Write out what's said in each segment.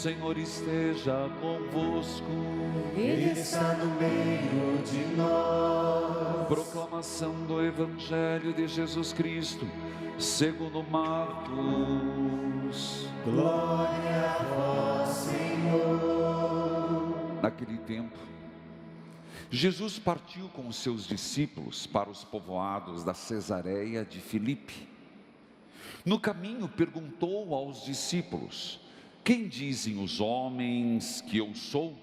Senhor esteja convosco. Ele está no meio de nós. Proclamação do Evangelho de Jesus Cristo, segundo Marcos. Glória a vós, Senhor. Naquele tempo, Jesus partiu com os seus discípulos para os povoados da Cesareia de Filipe. No caminho perguntou aos discípulos: quem dizem os homens que eu sou?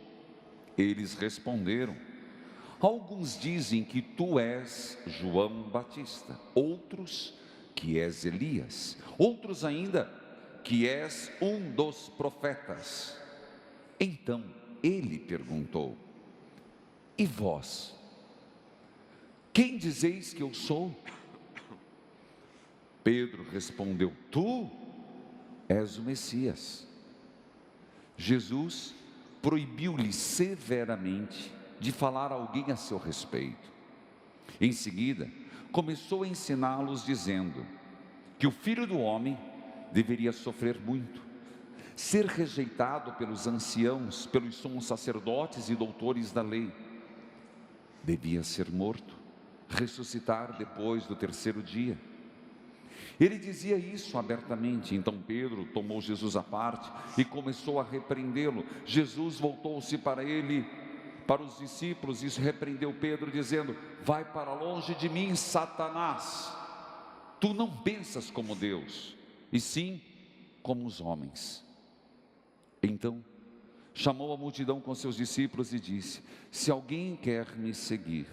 Eles responderam: alguns dizem que tu és João Batista, outros que és Elias, outros ainda que és um dos profetas. Então ele perguntou: e vós? Quem dizeis que eu sou? Pedro respondeu: tu és o Messias. Jesus proibiu-lhe severamente de falar a alguém a seu respeito. Em seguida, começou a ensiná-los dizendo que o Filho do Homem deveria sofrer muito, ser rejeitado pelos anciãos, pelos sumos sacerdotes e doutores da lei, devia ser morto, ressuscitar depois do terceiro dia. Ele dizia isso abertamente. Então Pedro tomou Jesus à parte e começou a repreendê-lo. Jesus voltou-se para ele, para os discípulos, e repreendeu Pedro dizendo: vai para longe de mim, Satanás, tu não pensas como Deus, e sim como os homens. Então chamou a multidão com seus discípulos e disse: se alguém quer me seguir,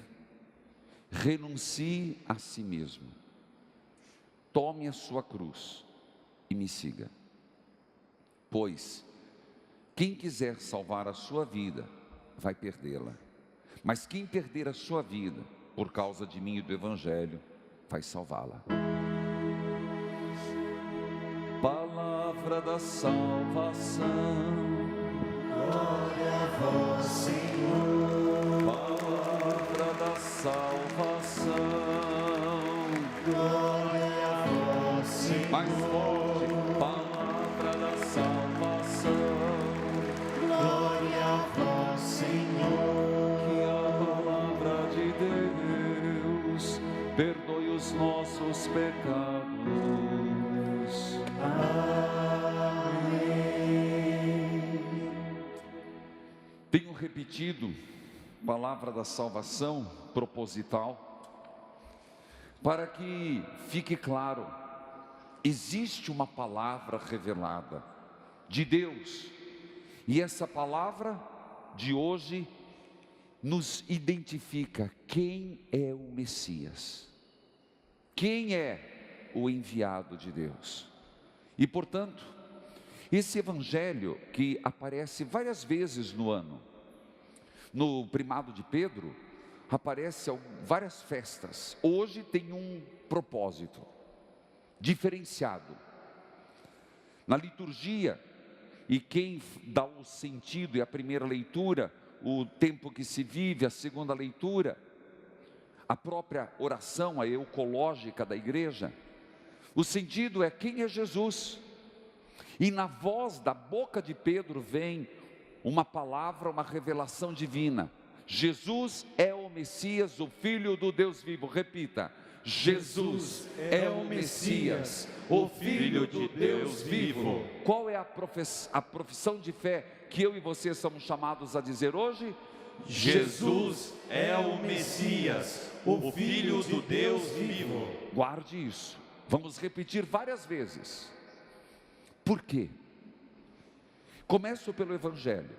renuncie a si mesmo, tome a sua cruz e me siga. Pois quem quiser salvar a sua vida vai perdê-la, mas quem perder a sua vida por causa de mim e do Evangelho vai salvá-la. Palavra da salvação. Glória a vós, Senhor. Palavra da salvação. Glória a vós, Senhor. Mais forte. Palavra da salvação. Glória a vós, Senhor. Que a palavra de Deus perdoe os nossos pecados. Amém. Tenho repetido palavra da salvação proposital, para que fique claro: existe uma palavra revelada de Deus, e essa palavra de hoje nos identifica quem é o Messias, quem é o enviado de Deus. E portanto, esse evangelho que aparece várias vezes no ano, no primado de Pedro, aparece várias festas. Hoje tem um propósito diferenciado na liturgia, e quem dá o sentido é a primeira leitura, o tempo que se vive, a segunda leitura, a própria oração, a eucológica da igreja. O sentido é quem é Jesus, e na voz da boca de Pedro vem uma palavra, uma revelação divina: Jesus é o Messias, o Filho do Deus vivo. Repita: Jesus é o Messias, o Filho de Deus vivo. Qual é a profissão de fé que eu e você somos chamados a dizer hoje? Jesus é o Messias, o Filho do Deus vivo. Guarde isso, vamos repetir várias vezes. Por quê? Começo pelo Evangelho,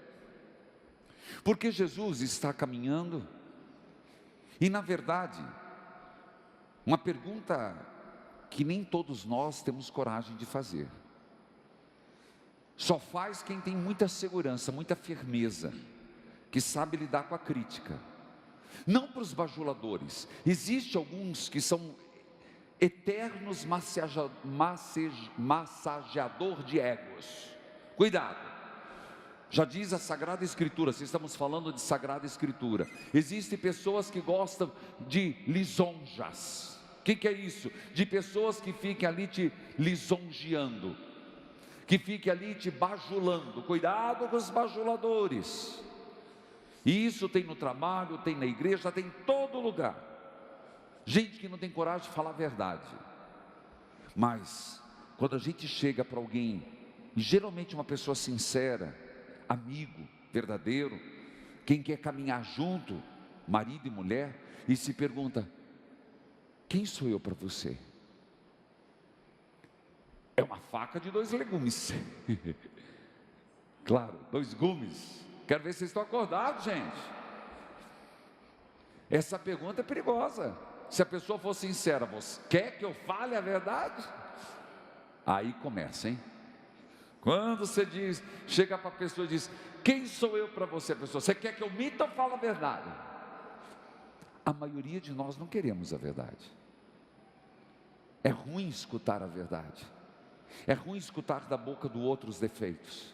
porque Jesus está caminhando, e na verdade, uma pergunta que nem todos nós temos coragem de fazer, só faz quem tem muita segurança, muita firmeza, que sabe lidar com a crítica, não para os bajuladores. Existem alguns que são eternos massageador de egos. Cuidado, já diz a Sagrada Escritura, se estamos falando de Sagrada Escritura, existem pessoas que gostam de lisonjas. O que é isso? De pessoas que fiquem ali te lisonjeando. que fique ali te bajulando. Cuidado com os bajuladores. E isso tem no trabalho, tem na igreja, tem em todo lugar. Gente que não tem coragem de falar a verdade. Mas quando a gente chega para alguém, e geralmente uma pessoa sincera, amigo, verdadeiro, quem quer caminhar junto, marido e mulher, e se pergunta: quem sou eu para você? É uma faca de 2 legumes. Claro, 2 gumes. Quero ver se vocês estão acordados, gente. Essa pergunta é perigosa. Se a pessoa for sincera: você quer que eu fale a verdade? Aí começa, hein? Quando você diz, chega para a pessoa e diz: quem sou eu para você? A pessoa: você quer que eu minta ou fale a verdade? A maioria de nós não queremos a verdade. É ruim escutar a verdade. É ruim escutar da boca do outro os defeitos.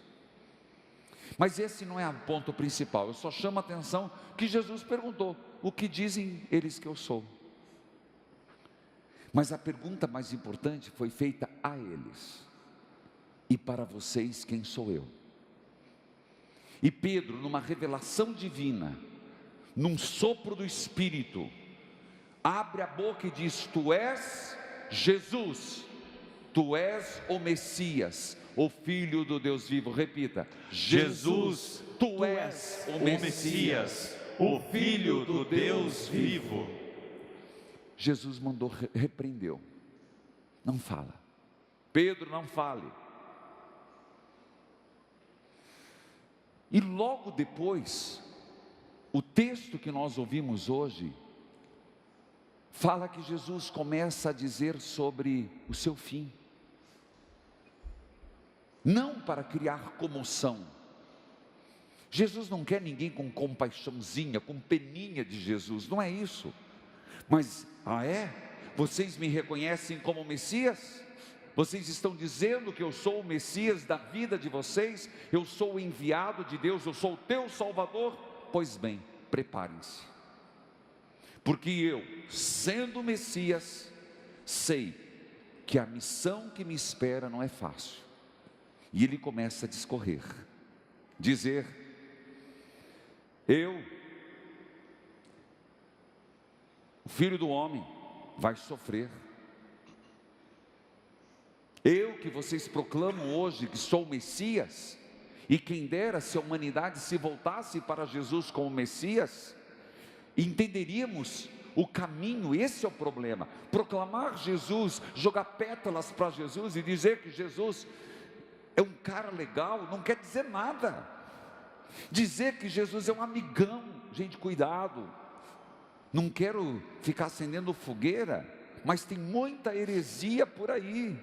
Mas esse não é o ponto principal. Eu só chamo a atenção que Jesus perguntou: o que dizem eles que eu sou? Mas a pergunta mais importante foi feita a eles: e para vocês, quem sou eu? E Pedro, numa revelação divina, num sopro do Espírito, abre a boca e diz: tu és Jesus, tu és o Messias, o Filho do Deus vivo. Repita: Jesus, tu és o Messias, o Filho do Deus vivo. Jesus mandou, repreendeu: não fala, Pedro, não fale. E logo depois, o texto que nós ouvimos hoje, fala que Jesus começa a dizer sobre o seu fim. Não para criar comoção. Jesus não quer ninguém com compaixãozinha, com peninha de Jesus, não é isso. Mas, vocês me reconhecem como Messias? Vocês estão dizendo que eu sou o Messias da vida de vocês? Eu sou o enviado de Deus, eu sou o teu Salvador? Pois bem, preparem-se. Porque eu, sendo o Messias, sei que a missão que me espera não é fácil. E ele começa a discorrer, dizer: o Filho do Homem vai sofrer. Eu que vocês proclamam hoje que sou o Messias, e quem dera se a humanidade se voltasse para Jesus como Messias, entenderíamos o caminho. Esse é o problema. Proclamar Jesus, jogar pétalas para Jesus e dizer que Jesus é um cara legal, não quer dizer nada. Dizer que Jesus é um amigão, gente, cuidado. Não quero ficar acendendo fogueira, mas tem muita heresia por aí.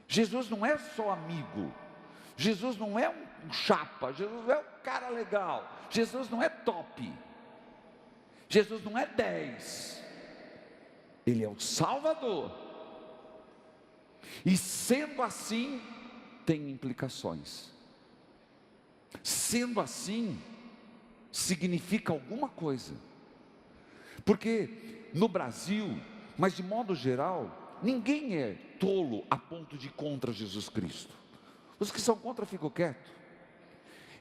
Jesus não é só amigo, Jesus não é um chapa, Jesus não é um cara legal, Jesus não é top, Jesus não é 10, Ele é o Salvador. E sendo assim, tem implicações. Sendo assim, significa alguma coisa. Porque no Brasil, mas de modo geral, ninguém é tolo a ponto de ir contra Jesus Cristo. Os que são contra ficam quietos.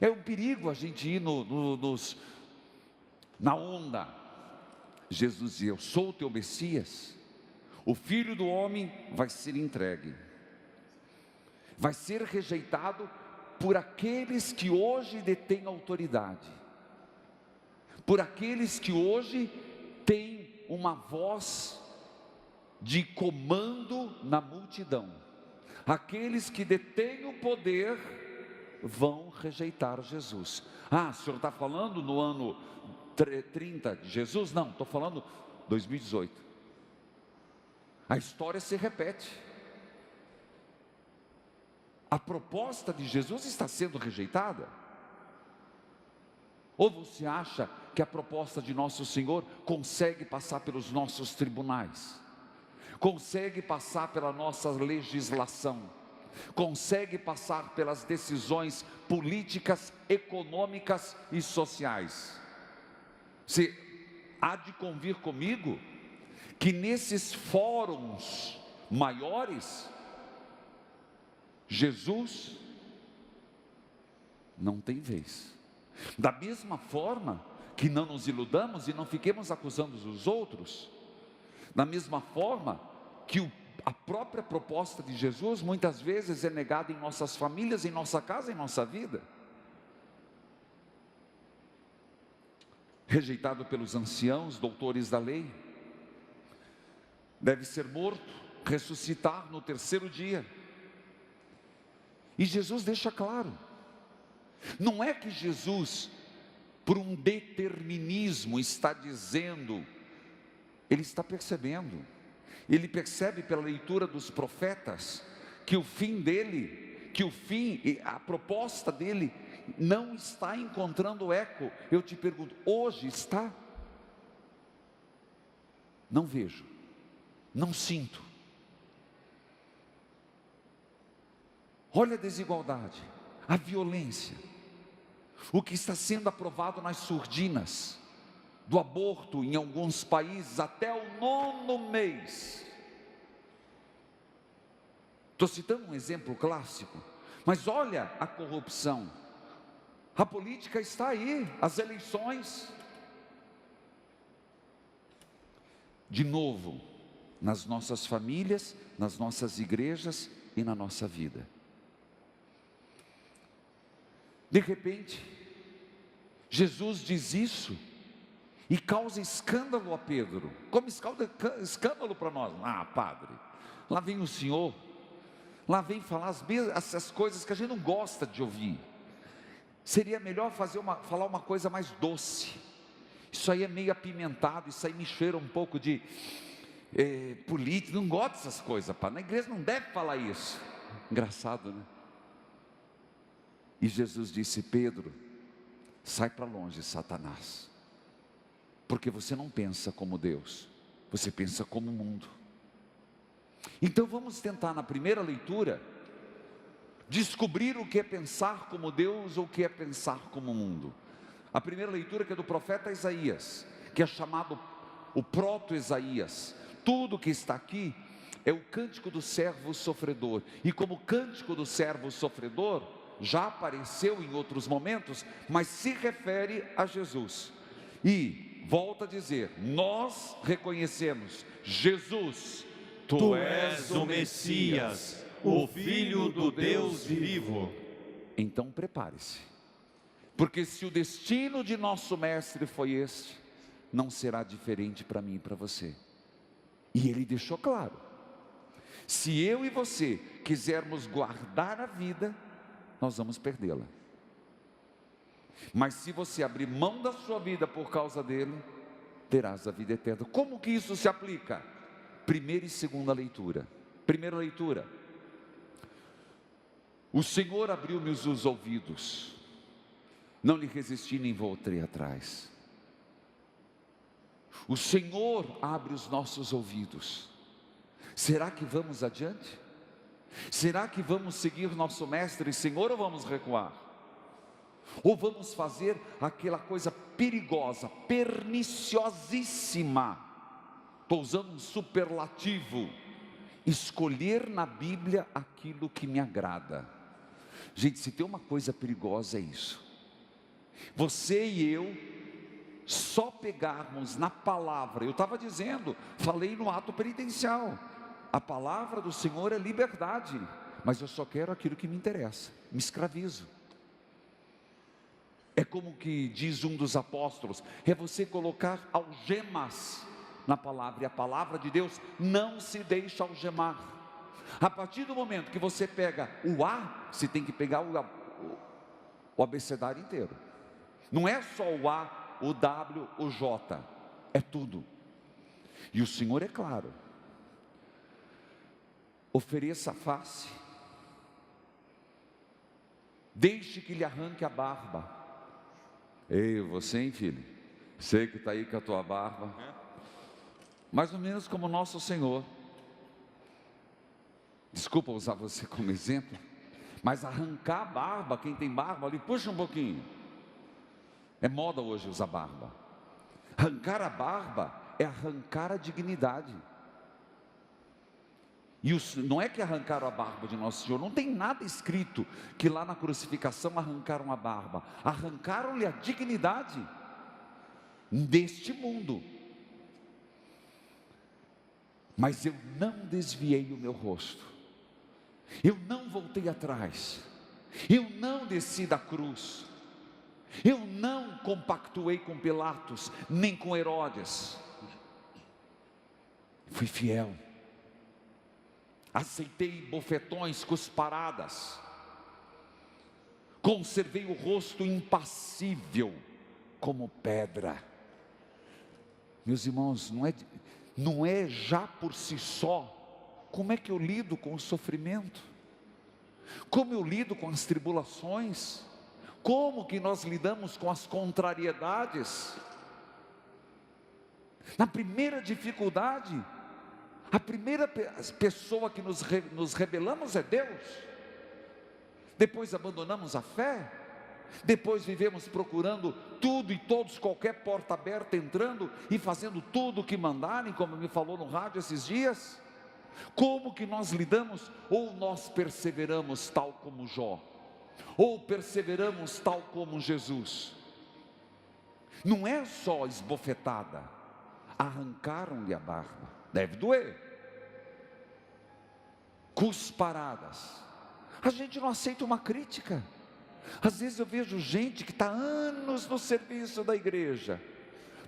É um perigo a gente ir na onda. Jesus dizia: eu sou o teu Messias, o Filho do Homem vai ser entregue, vai ser rejeitado por aqueles que hoje detêm autoridade, por aqueles que hoje têm uma voz de comando na multidão. Aqueles que detêm o poder vão rejeitar Jesus. O senhor está falando no ano 30 de Jesus? Não, estou falando 2018. A história se repete. A proposta de Jesus está sendo rejeitada? Ou você acha que a proposta de nosso Senhor consegue passar pelos nossos tribunais? Consegue passar pela nossa legislação? Consegue passar pelas decisões políticas, econômicas e sociais? Você há de convir comigo que nesses fóruns maiores, Jesus não tem vez. Da mesma forma que não nos iludamos e não fiquemos acusando os outros, da mesma forma que a própria proposta de Jesus muitas vezes é negada em nossas famílias, em nossa casa, em nossa vida. Rejeitado pelos anciãos, doutores da lei, deve ser morto, ressuscitar no terceiro dia. E Jesus deixa claro, não é que Jesus, por um determinismo, está dizendo, ele está percebendo, ele percebe pela leitura dos profetas, que o fim dele, a proposta dele, não está encontrando eco. Eu te pergunto, hoje está? Não vejo, não sinto. Olha a desigualdade, a violência, o que está sendo aprovado nas surdinas, do aborto em alguns países até o 9º mês. Estou citando um exemplo clássico, mas olha a corrupção, a política está aí, as eleições. De novo, nas nossas famílias, nas nossas igrejas e na nossa vida. De repente, Jesus diz isso e causa escândalo a Pedro, como escândalo para nós. Ah, padre, lá vem o senhor, lá vem falar essas coisas que a gente não gosta de ouvir. Seria melhor falar uma coisa mais doce. Isso aí é meio apimentado, isso aí me cheira um pouco de política, não gosto dessas coisas, padre. Na igreja não deve falar isso. Engraçado, né? E Jesus disse: Pedro, sai para longe, Satanás, porque você não pensa como Deus, você pensa como o mundo. Então vamos tentar na primeira leitura descobrir o que é pensar como Deus ou o que é pensar como o mundo. A primeira leitura, que é do profeta Isaías, que é chamado o proto-Isaías. Tudo que está aqui é o cântico do servo sofredor, e como cântico do servo sofredor, já apareceu em outros momentos, mas se refere a Jesus. E volta a dizer, nós reconhecemos: Jesus, Tu és o Messias, o Filho do Deus vivo. Então prepare-se, porque se o destino de nosso mestre foi este, não será diferente para mim e para você. E ele deixou claro, se eu e você quisermos guardar a vida, nós vamos perdê-la. Mas se você abrir mão da sua vida por causa dele, terás a vida eterna. Como que isso se aplica? Primeira e segunda leitura. Primeira leitura: o Senhor abriu-me os ouvidos, não lhe resisti nem voltei atrás. O Senhor abre os nossos ouvidos. Será que vamos adiante? Será que vamos seguir nosso mestre e Senhor, ou vamos recuar? Ou vamos fazer aquela coisa perigosa, perniciosíssima, estou usando um superlativo, escolher na Bíblia aquilo que me agrada. Gente, se tem uma coisa perigosa é isso. Você e eu só pegarmos na palavra, eu estava dizendo, falei no ato penitencial, a palavra do Senhor é liberdade, mas eu só quero aquilo que me interessa, me escravizo. É como que diz um dos apóstolos, é você colocar algemas na palavra, e a palavra de Deus não se deixa algemar. A partir do momento que você pega o A, você tem que pegar o abecedário inteiro. Não é só o A, o W, o J, é tudo. E o Senhor é claro: ofereça a face, deixe que lhe arranque a barba. Ei, você, hein, filho? Sei que está aí com a tua barba, mais ou menos como nosso Senhor. Desculpa usar você como exemplo, mas arrancar a barba, quem tem barba ali, puxa um pouquinho. É moda hoje usar barba. Arrancar a barba é arrancar a dignidade. E não é que arrancaram a barba de Nosso Senhor, não tem nada escrito que lá na crucificação arrancaram a barba, arrancaram-lhe a dignidade deste mundo. Mas eu não desviei o meu rosto, eu não voltei atrás, eu não desci da cruz, eu não compactuei com Pilatos, nem com Herodes. Fui fiel, aceitei bofetões, cusparadas, conservei o rosto impassível como pedra. Meus irmãos, não é já por si só. Como é que eu lido com o sofrimento? Como eu lido com as tribulações? Como que nós lidamos com as contrariedades? Na primeira dificuldade, a primeira pessoa que nos rebelamos é Deus. Depois abandonamos a fé. Depois vivemos procurando tudo e todos, qualquer porta aberta, entrando e fazendo tudo o que mandarem, como me falou no rádio esses dias. Como que nós lidamos? Ou nós perseveramos tal como Jó, ou perseveramos tal como Jesus. Não é só esbofetada, arrancaram-lhe a barba, deve doer, cusparadas. A gente não aceita uma crítica. Às vezes eu vejo gente que está anos no serviço da igreja,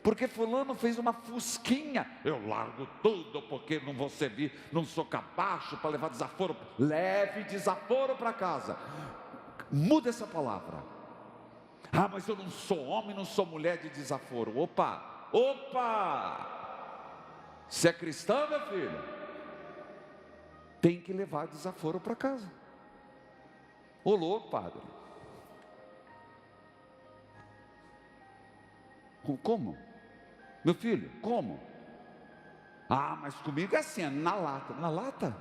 porque fulano fez uma fusquinha, eu largo tudo porque não vou servir, não sou capacho para levar desaforo. Leve desaforo para casa. Muda essa palavra. Ah, mas eu não sou homem, não sou mulher de desaforo. Opa, você é cristão, meu filho? Tem que levar desaforo para casa. Ô louco, padre. Como? Meu filho, como? Ah, mas comigo é assim, é na lata. Na lata?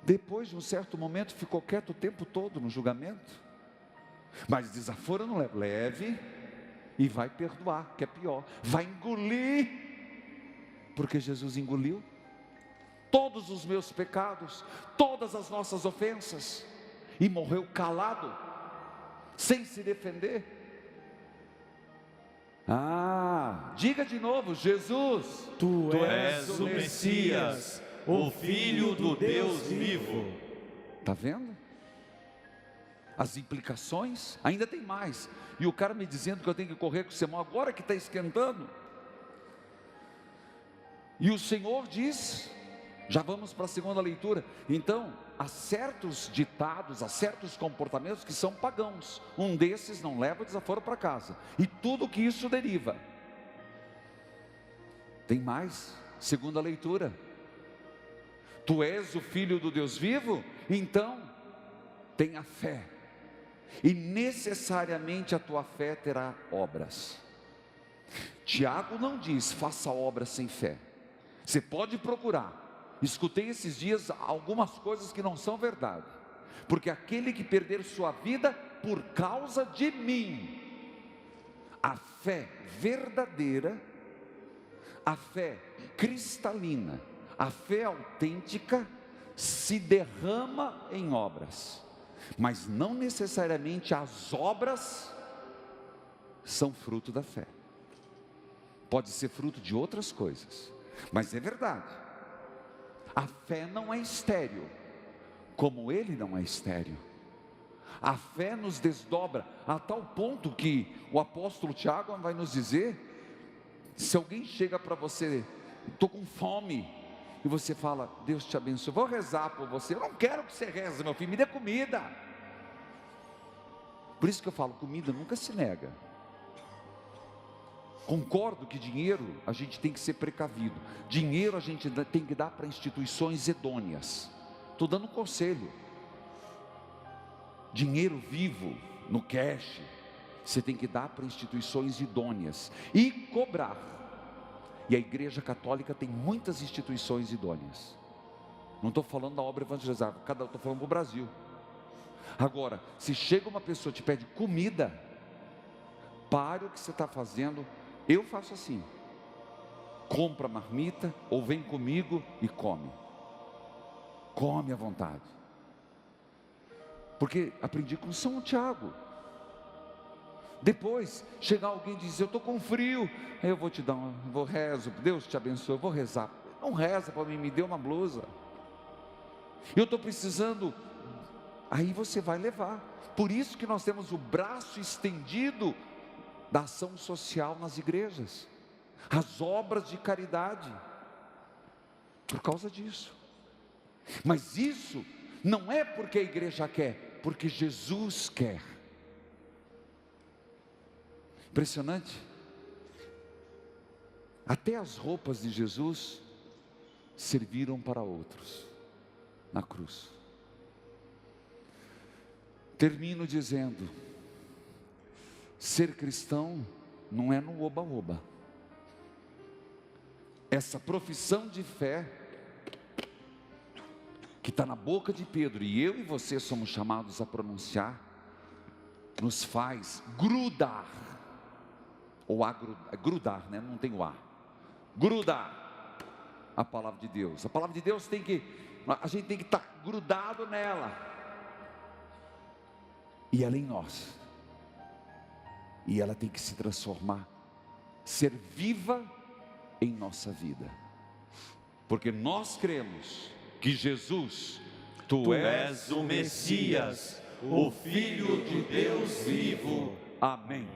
Depois de um certo momento ficou quieto o tempo todo no julgamento. Mas desaforo não leva. Leve e vai perdoar, que é pior. Vai engolir, porque Jesus engoliu todos os meus pecados, todas as nossas ofensas, e morreu calado, sem se defender. Ah, diga de novo: Jesus, Tu és o Messias, o Filho do Deus vivo. Está vendo? As implicações, ainda tem mais. E o cara me dizendo que eu tenho que correr com o sermão agora que está esquentando. E o Senhor diz, já vamos para a segunda leitura. Então, há certos ditados, há certos comportamentos que são pagãos. Um desses não leva desaforo para casa. E tudo que isso deriva. Tem mais, segunda leitura. Tu és o Filho do Deus vivo? Então, tenha fé. E necessariamente a tua fé terá obras. Tiago não diz, faça obras sem fé. Você pode procurar. Escutei esses dias algumas coisas que não são verdade. Porque aquele que perder sua vida por causa de mim, a fé verdadeira, a fé cristalina, a fé autêntica, se derrama em obras. Mas não necessariamente as obras são fruto da fé. Pode ser fruto de outras coisas, mas é verdade. A fé não é estéril, como ele não é estéril. A fé nos desdobra a tal ponto que o apóstolo Tiago vai nos dizer: se alguém chega para você, estou com fome, e você fala, Deus te abençoe, vou rezar por você. Eu não quero que você reze, meu filho, me dê comida. Por isso que eu falo, comida nunca se nega. Concordo que dinheiro a gente tem que ser precavido. Dinheiro a gente tem que dar para instituições idôneas. Estou dando um conselho. Dinheiro vivo, no cash, você tem que dar para instituições idôneas e cobrar. E a Igreja Católica tem muitas instituições idôneas. Não estou falando da obra evangelizada, estou falando para o Brasil. Agora, se chega uma pessoa e te pede comida, pare o que você está fazendo. Eu faço assim: compra marmita ou vem comigo e come. come à vontade. Porque aprendi com São Tiago. Depois, chegar alguém e dizer, eu estou com frio, aí eu vou te dar vou rezo, Deus te abençoe, eu vou rezar. Não reza para mim, me dê uma blusa. Eu estou precisando, aí você vai levar. Por isso que nós temos o braço estendido da ação social nas igrejas, as obras de caridade, por causa disso. Mas isso não é porque a igreja quer, porque Jesus quer. Impressionante. Até as roupas de Jesus serviram para outros na cruz. Termino dizendo: ser cristão não é no oba-oba. Essa profissão de fé que está na boca de Pedro, e eu e você somos chamados a pronunciar, nos faz grudar, ou grudar, né? Não tem o A, grudar a palavra de Deus. A palavra de Deus a gente tem que estar grudado nela, e ela em nós, e ela tem que se transformar, ser viva em nossa vida, porque nós cremos que Jesus, Tu és o Messias, o Filho de Deus vivo. Amém.